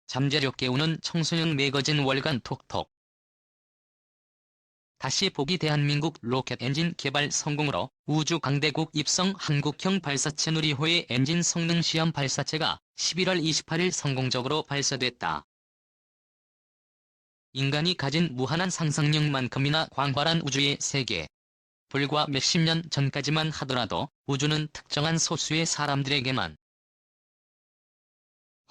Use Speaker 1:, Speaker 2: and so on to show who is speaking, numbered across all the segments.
Speaker 1: 잠재력 깨우는 청소년 매거진 월간 톡톡. 다시 보기 대한민국 로켓 엔진 개발 성공으로 우주 강대국 입성 한국형 발사체 누리호의 엔진 성능 시험 발사체가 11월 28일 성공적으로 발사됐다. 인간이 가진 무한한 상상력만큼이나 광활한 우주의 세계. 불과 몇십 년 전까지만 하더라도 우주는 특정한 소수의 사람들에게만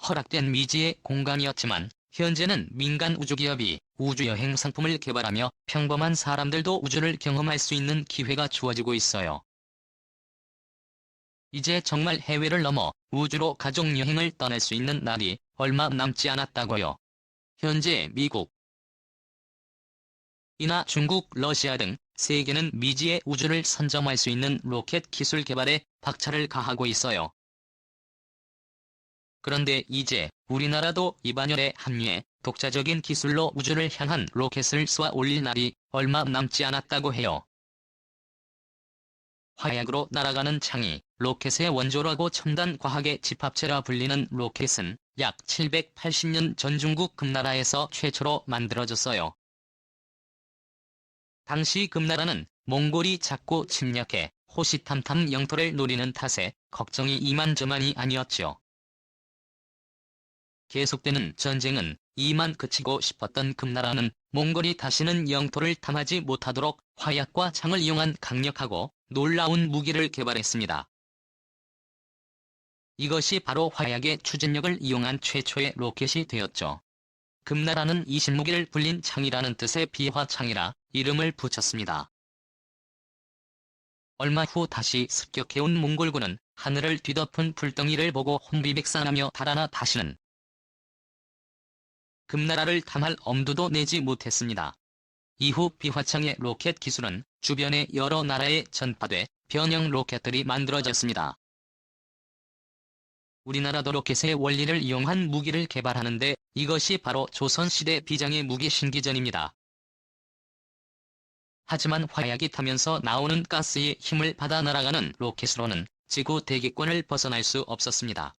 Speaker 1: 허락된 미지의 공간이었지만 현재는 민간 우주기업이 우주여행 상품을 개발하며 평범한 사람들도 우주를 경험할 수 있는 기회가 주어지고 있어요. 이제 정말 해외를 넘어 우주로 가족여행을 떠날 수 있는 날이 얼마 남지 않았다고요. 현재 미국, 이나 중국, 러시아 등 세계는 미지의 우주를 선점할 수 있는 로켓 기술 개발에 박차를 가하고 있어요. 그런데 이제 우리나라도 이 반열에 합류해 독자적인 기술로 우주를 향한 로켓을 쏘아 올릴 날이 얼마 남지 않았다고 해요. 화약으로 날아가는 창이 로켓의 원조라고 첨단 과학의 집합체라 불리는 로켓은 약 780년 전 중국 금나라에서 최초로 만들어졌어요. 당시 금나라는 몽골이 자꾸 침략해 호시탐탐 영토를 노리는 탓에 걱정이 이만저만이 아니었죠. 계속되는 전쟁은 이만 그치고 싶었던 금나라는 몽골이 다시는 영토를 탐하지 못하도록 화약과 창을 이용한 강력하고 놀라운 무기를 개발했습니다. 이것이 바로 화약의 추진력을 이용한 최초의 로켓이 되었죠. 금나라는 이 신무기를 불린 창이라는 뜻의 비화창이라 이름을 붙였습니다. 얼마 후 다시 습격해온 몽골군은 하늘을 뒤덮은 불덩이를 보고 혼비백산하며 달아나 다시는 금나라를 탐할 엄두도 내지 못했습니다. 이후 비화창의 로켓 기술은 주변의 여러 나라에 전파돼 변형 로켓들이 만들어졌습니다. 우리나라도 로켓의 원리를 이용한 무기를 개발하는데 이것이 바로 조선시대 비장의 무기 신기전입니다. 하지만 화약이 타면서 나오는 가스의 힘을 받아 날아가는 로켓으로는 지구 대기권을 벗어날 수 없었습니다.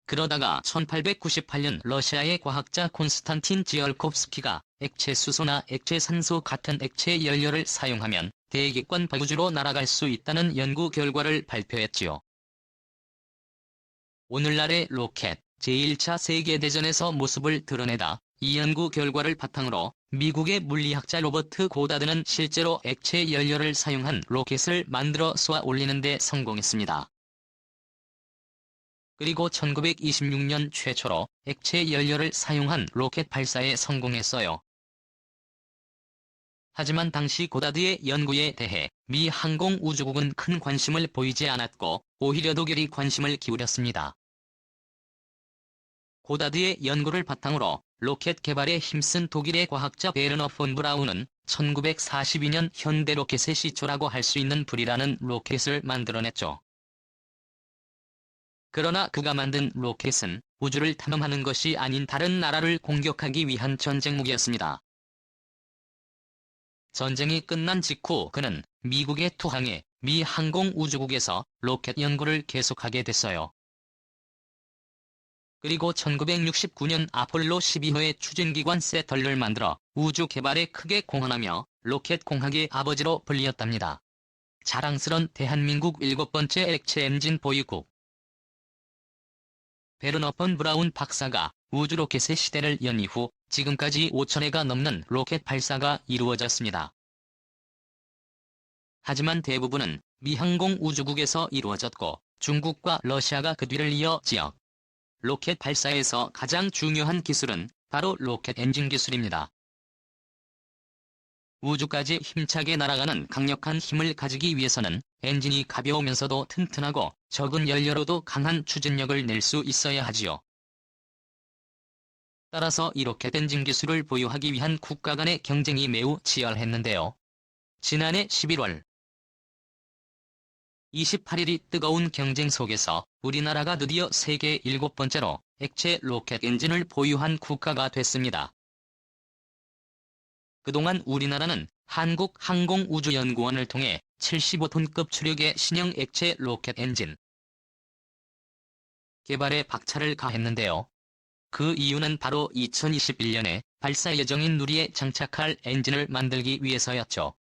Speaker 1: 그러다가 1898년 러시아의 과학자 콘스탄틴 지얼코프스키가 액체 수소나 액체 산소 같은 액체 연료를 사용하면 대기권 밖으로 날아갈 수 있다는 연구 결과를 발표했지요. 오늘날의 로켓, 제1차 세계대전에서 모습을 드러내다 이 연구 결과를 바탕으로 미국의 물리학자 로버트 고다드는 실제로 액체 연료를 사용한 로켓을 만들어 쏘아 올리는 데 성공했습니다. 그리고 1926년 최초로 액체 연료를 사용한 로켓 발사에 성공했어요. 하지만 당시 고다드의 연구에 대해 미 항공우주국은 큰 관심을 보이지 않았고 오히려 독일이 관심을 기울였습니다. 고다드의 연구를 바탕으로 로켓 개발에 힘쓴 독일의 과학자 베르너 폰 브라운은 1942년 현대 로켓의 시초라고 할 수 있는 불이라는 로켓을 만들어냈죠. 그러나 그가 만든 로켓은 우주를 탐험하는 것이 아닌 다른 나라를 공격하기 위한 전쟁 무기였습니다. 전쟁이 끝난 직후 그는 미국에 투항해 미 항공우주국에서 로켓 연구를 계속하게 됐어요. 그리고 1969년 아폴로 12호의 추진기관 세털을 만들어 우주 개발에 크게 공헌하며 로켓 공학의 아버지로 불리었답니다. 자랑스런 대한민국 7번째 액체 엔진 보유국. 베르너 폰 브라운 박사가 우주 로켓의 시대를 연 이후 지금까지 5,000회가 넘는 로켓 발사가 이루어졌습니다. 하지만 대부분은 미 항공우주국에서 이루어졌고 중국과 러시아가 그 뒤를 이어 지역 로켓 발사에서 가장 중요한 기술은 바로 로켓 엔진 기술입니다. 우주까지 힘차게 날아가는 강력한 힘을 가지기 위해서는 엔진이 가벼우면서도 튼튼하고 적은 연료로도 강한 추진력을 낼 수 있어야 하지요. 따라서 이 로켓 엔진 기술을 보유하기 위한 국가 간의 경쟁이 매우 치열했는데요. 지난해 11월 28일이 뜨거운 경쟁 속에서 우리나라가 드디어 세계 7번째로 액체 로켓 엔진을 보유한 국가가 됐습니다. 그동안 우리나라는 한국항공우주연구원을 통해 75톤급 추력의 신형 액체 로켓 엔진 개발에 박차를 가했는데요. 그 이유는 바로 2021년에 발사 예정인 누리에 장착할 엔진을 만들기 위해서였죠.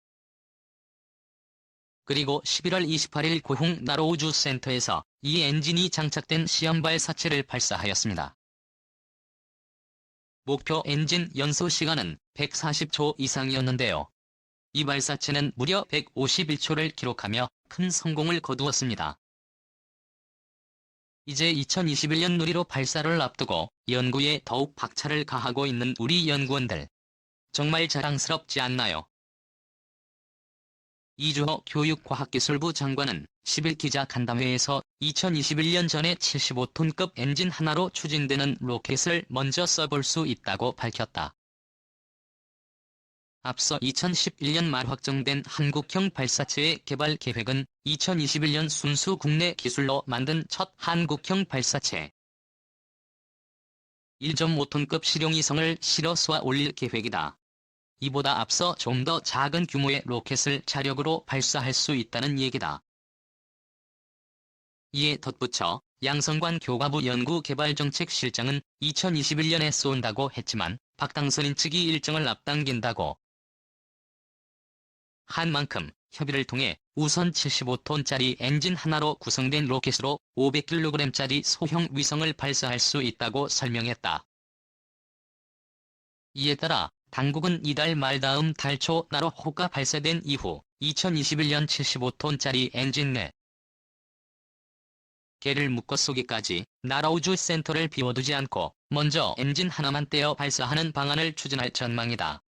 Speaker 1: 그리고 11월 28일 고흥 나로우주센터에서 이 엔진이 장착된 시험 발사체를 발사하였습니다. 목표 엔진 연소 시간은 140초 이상이었는데요. 이 발사체는 무려 151초를 기록하며 큰 성공을 거두었습니다. 이제 2021년 누리로 발사를 앞두고 연구에 더욱 박차를 가하고 있는 우리 연구원들. 정말 자랑스럽지 않나요? 이주호 교육과학기술부 장관은 10일 기자간담회에서 2021년 전에 75톤급 엔진 하나로 추진되는 로켓을 먼저 써볼 수 있다고 밝혔다. 앞서 2011년 말 확정된 한국형 발사체의 개발 계획은 2021년 순수 국내 기술로 만든 첫 한국형 발사체 1.5톤급 실용위성을 실어 쏘아 올릴 계획이다. 이보다 앞서 좀 더 작은 규모의 로켓을 자력으로 발사할 수 있다는 얘기다. 이에 덧붙여 양성관 교과부 연구개발정책실장은 2021년에 쏜다고 했지만 박당선인 측이 일정을 앞당긴다고 한 만큼 협의를 통해 우선 75톤짜리 엔진 하나로 구성된 로켓으로 500kg짜리 소형 위성을 발사할 수 있다고 설명했다. 이에 따라 당국은 이달 말 다음 달 초 나로호가 발사된 이후 2021년 75톤짜리 엔진 4개를 묶어 쏘기까지 나로우주센터를 비워두지 않고 먼저 엔진 하나만 떼어 발사하는 방안을 추진할 전망이다.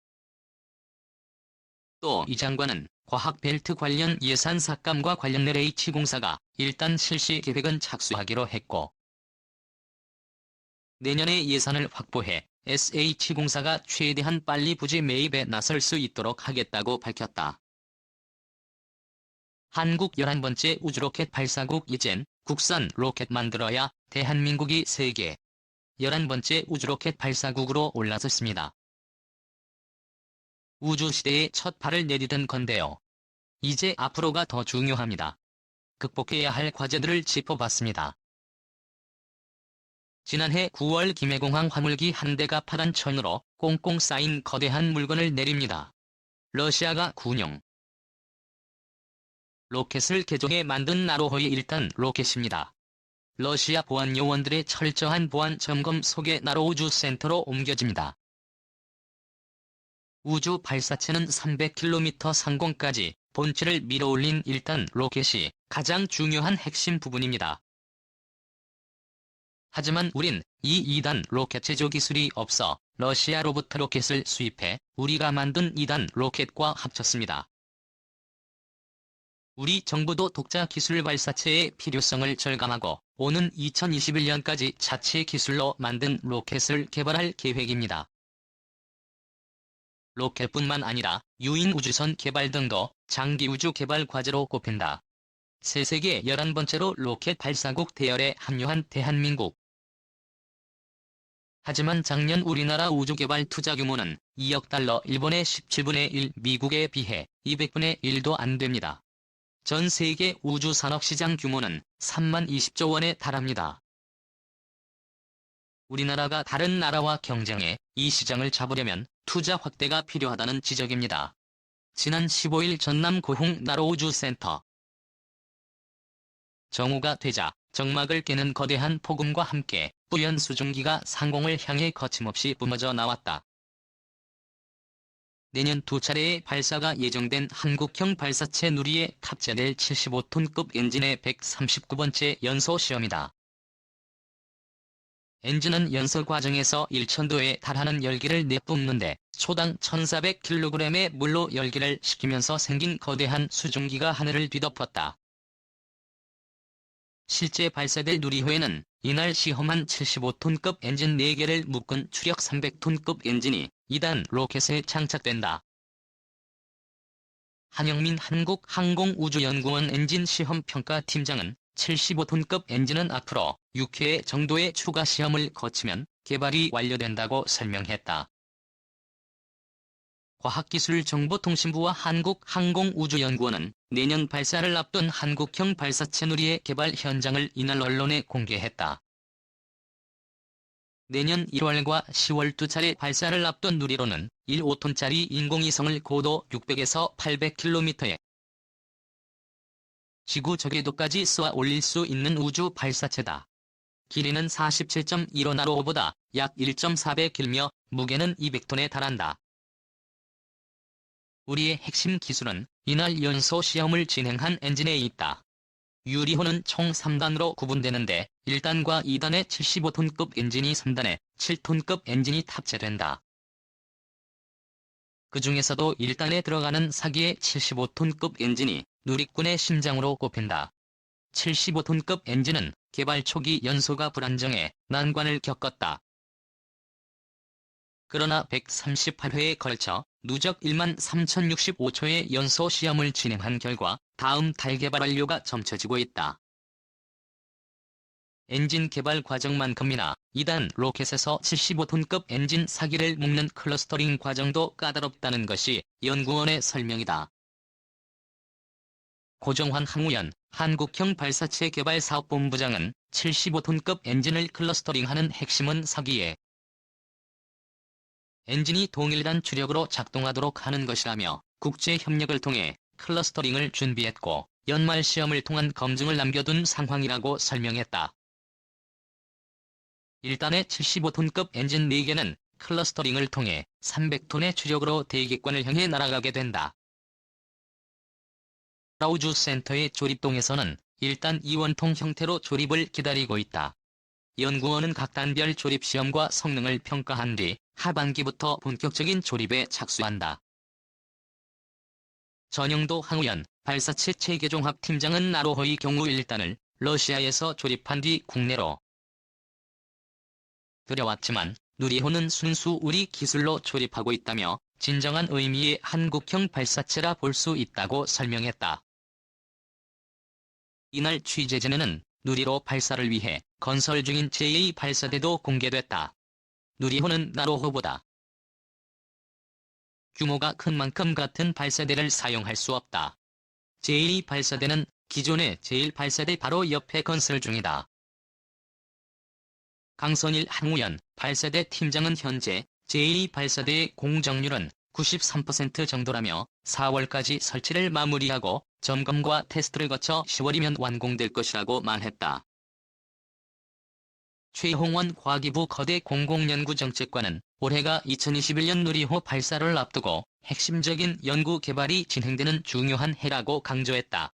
Speaker 1: 또 이 장관은 과학벨트 관련 예산 삭감과 관련 LH공사가 일단 실시 계획은 착수하기로 했고 내년에 예산을 확보해 SH공사가 최대한 빨리 부지 매입에 나설 수 있도록 하겠다고 밝혔다. 한국 11번째 우주로켓 발사국 이젠 국산 로켓 만들어야 대한민국이 세계 11번째 우주로켓 발사국으로 올라섰습니다. 우주시대의 첫 발을 내디딘 건데요. 이제 앞으로가 더 중요합니다. 극복해야 할 과제들을 짚어봤습니다. 지난해 9월 김해공항 화물기 한 대가 파란천으로 꽁꽁 쌓인 거대한 물건을 내립니다. 러시아가 군용 로켓을 개종해 만든 나로호의 1단 로켓입니다. 러시아 보안 요원들의 철저한 보안 점검 속에 나로우주센터로 옮겨집니다. 우주 발사체는 300km 상공까지 본체를 밀어올린 1단 로켓이 가장 중요한 핵심 부분입니다. 하지만 우린 이 2단 로켓 제조 기술이 없어 러시아로부터 로켓을 수입해 우리가 만든 2단 로켓과 합쳤습니다. 우리 정부도 독자 기술 발사체의 필요성을 절감하고 오는 2021년까지 자체 기술로 만든 로켓을 개발할 계획입니다. 로켓뿐만 아니라 유인 우주선 개발 등도 장기 우주 개발 과제로 꼽힌다. 세계 11번째로 로켓 발사국 대열에 합류한 대한민국. 하지만 작년 우리나라 우주개발 투자 규모는 2억 달러, 일본의 17분의 1, 미국에 비해 200분의 1도 안 됩니다. 전 세계 우주산업시장 규모는 3만 20조 원에 달합니다. 우리나라가 다른 나라와 경쟁해 이 시장을 잡으려면 투자 확대가 필요하다는 지적입니다. 지난 15일 전남 고흥 나로우주센터 정오가 되자 정막을 깨는 거대한 폭음과 함께 뿌연 수증기가 상공을 향해 거침없이 뿜어져 나왔다. 내년 2차례의 발사가 예정된 한국형 발사체 누리에 탑재될 75톤급 엔진의 139번째 연소 시험이다. 엔진은 연소 과정에서 1000도에 달하는 열기를 내뿜는데 초당 1400kg의 물로 열기를 식히면서 생긴 거대한 수증기가 하늘을 뒤덮었다. 실제 발사될 누리호에는 이날 시험한 75톤급 엔진 4개를 묶은 추력 300톤급 엔진이 2단 로켓에 장착된다. 한영민 한국항공우주연구원 엔진시험평가팀장은 75톤급 엔진은 앞으로 6회 정도의 추가 시험을 거치면 개발이 완료된다고 설명했다. 과학기술정보통신부와 한국항공우주연구원은 내년 발사를 앞둔 한국형 발사체 누리의 개발 현장을 이날 언론에 공개했다. 내년 1월과 10월 두 차례 발사를 앞둔 누리호는 1.5톤짜리 인공위성을 고도 600에서 800km에 지구 저궤도까지 쏘아 올릴 수 있는 우주 발사체다. 길이는 47.15나로보다 약 1.4배 길며 무게는 200톤에 달한다. 우리의 핵심 기술은 이날 연소 시험을 진행한 엔진에 있다. 유리호는 총 3단으로 구분되는데 1단과 2단의 75톤급 엔진이 3단에 7톤급 엔진이 탑재된다. 그 중에서도 1단에 들어가는 4기의 75톤급 엔진이 누리꾼의 심장으로 꼽힌다. 75톤급 엔진은 개발 초기 연소가 불안정해 난관을 겪었다. 그러나 138회에 걸쳐 누적 13,065초의 연소 시험을 진행한 결과 다음 달 개발 완료가 점쳐지고 있다. 엔진 개발 과정만큼이나 2단 로켓에서 75톤급 엔진 4기를 묶는 클러스터링 과정도 까다롭다는 것이 연구원의 설명이다. 고정환 항우연 한국형 발사체 개발사업본부장은 75톤급 엔진을 클러스터링하는 핵심은 4기에 엔진이 동일한 추력으로 작동하도록 하는 것이라며 국제 협력을 통해 클러스터링을 준비했고 연말 시험을 통한 검증을 남겨둔 상황이라고 설명했다. 1단의 75톤급 엔진 4개는 클러스터링을 통해 300톤의 추력으로 대기권을 향해 날아가게 된다. 우주센터의 조립동에서는 1단 이원통 형태로 조립을 기다리고 있다. 연구원은 각 단별 조립 시험과 성능을 평가한 뒤 하반기부터 본격적인 조립에 착수한다. 전영도 항우연 발사체 체계종합팀장은 나로호의 경우 1단을 러시아에서 조립한 뒤 국내로 들여왔지만 누리호는 순수 우리 기술로 조립하고 있다며 진정한 의미의 한국형 발사체라 볼 수 있다고 설명했다. 이날 취재진에는 누리호 발사를 위해 건설 중인 제2 발사대도 공개됐다. 누리호는 나로호보다 규모가 큰 만큼 같은 발사대를 사용할 수 없다. 제2 발사대는 기존의 제1 발사대 바로 옆에 건설 중이다. 강선일 항우연 발사대 팀장은 현재 제2 발사대의 공정률은 93% 정도라며 4월까지 설치를 마무리하고 점검과 테스트를 거쳐 10월이면 완공될 것이라고 말했다. 최홍원 과기부 거대 공공연구정책관은 올해가 2021년 누리호 발사를 앞두고 핵심적인 연구 개발이 진행되는 중요한 해라고 강조했다.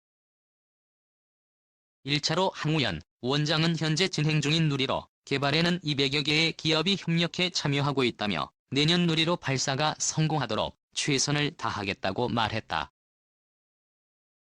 Speaker 1: 1차로 항우연 원장은 현재 진행 중인 누리호 개발에는 200여 개의 기업이 협력해 참여하고 있다며 내년 누리호 발사가 성공하도록 최선을 다하겠다고 말했다.